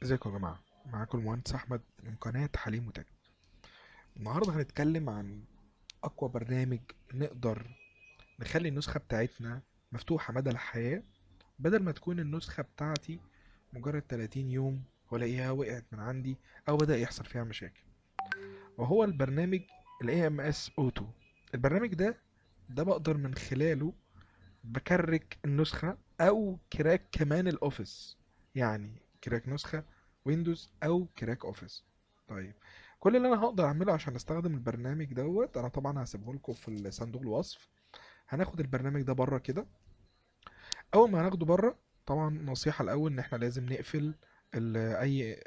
ازيكم يا جماعة؟ معاكم المهندس أحمد من قناة حليم وتك. النهاردة هنتكلم عن أقوى برنامج نقدر نخلي النسخة بتاعتنا مفتوحة مدى الحياة، بدل ما تكون النسخة بتاعتي مجرد 30 يوم ولاقيها وقعت من عندي أو بدأ يحصل فيها مشاكل. وهو البرنامج ال AMS Auto. البرنامج ده بقدر من خلاله بكرك النسخة أو كراك كمان الأوفيس، يعني كراك نسخة ويندوز أو كراك أوفيس. طيب، كل اللي أنا هقدر أعمله عشان أستخدم البرنامج أنا طبعا هسيبه لكم في صندوق الوصف. هناخد البرنامج ده بره كده. أول ما هناخده بره، طبعا نصيحة الأول إن إحنا لازم نقفل أي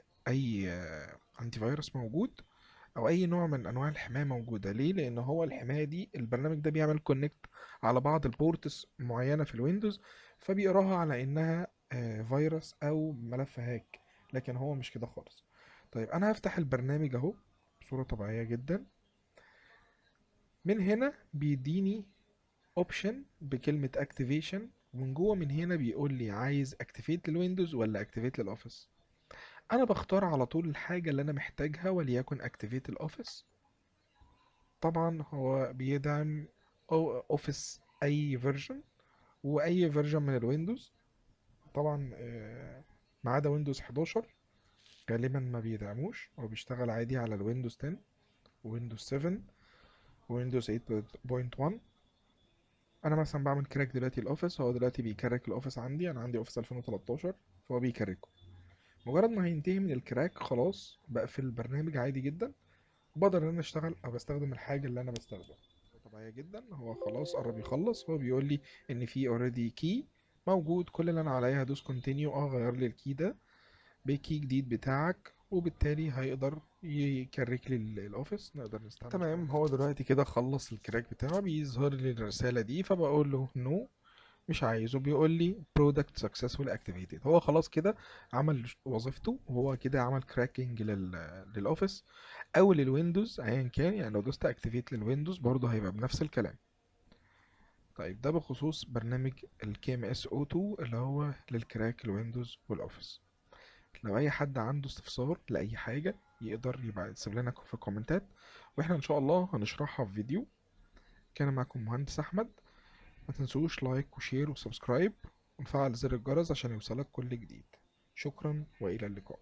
أنتي فيروس موجود او اي نوع من انواع الحمايه موجوده. ليه؟ لان هو الحمايه دي البرنامج ده بيعمل كونكت على بعض البورتس معينه في الويندوز، فبيقراها على انها فيروس او ملف هاك، لكن هو مش كده خالص. طيب، انا هفتح البرنامج اهو بصوره طبيعيه جدا. من هنا بيديني اوبشن بكلمه اكتيفيشن، ومن جوه من هنا بيقول لي عايز اكتيفيت للويندوز ولا اكتيفيت للاوفيس. انا بختار على طول الحاجه اللي انا محتاجها، وليكن اكتيفيت الاوفيس. طبعا هو بيدعم اوفيس اي فيرجن واي فيرجن من الويندوز. طبعا ما عدا ويندوز 11 غالبا ما بيدعموش. هو بيشتغل عادي على الويندوز 10 ويندوز 7 ويندوز 8.1. انا مثلا بعمل كراك دلوقتي الاوفيس، هو دلوقتي بيكرك الاوفيس عندي. انا عندي اوفيس 2013، فهو بيكركه. مجرد ما هينتهي من الكراك خلاص بقفل البرنامج عادي جدا، بقدر ان انا اشتغل او بستخدم الحاجه اللي انا بستخدمها. طبيعيه جدا، هو خلاص قرب يخلص. هو بيقول لي ان في اوريدي كي موجود. كل اللي انا عليا هدوس كونتينيو، غير لي الكي ده بكي جديد بتاعك، وبالتالي هيقدر يكرك لي الاوفيس. نقدر نستنى تمام. هو دلوقتي كده خلص الكراك بتاعه، بيظهر لي الرساله دي، فبقول له نو، مش عايزه. بيقول لي product successfully activated. هو خلاص كده عمل وظيفته، وهو كده عمل كراكنج للاوفيس او للويندوز ايا كان. يعني لو دوست اكتيفيت للويندوز برضه هيبقى بنفس الكلام. طيب، ده بخصوص برنامج ال KMS Auto اللي هو للكراك الويندوز والاوفيس. لو اي حد عنده استفسار لاي حاجه يقدر يبقى يسيب لنا في الكومنتات، واحنا ان شاء الله هنشرحها في فيديو. كان معكم مهندس احمد. ما تنسوش لايك وشير وسبسكرايب، ونفعل زر الجرس عشان يوصلك كل جديد. شكرا والى اللقاء.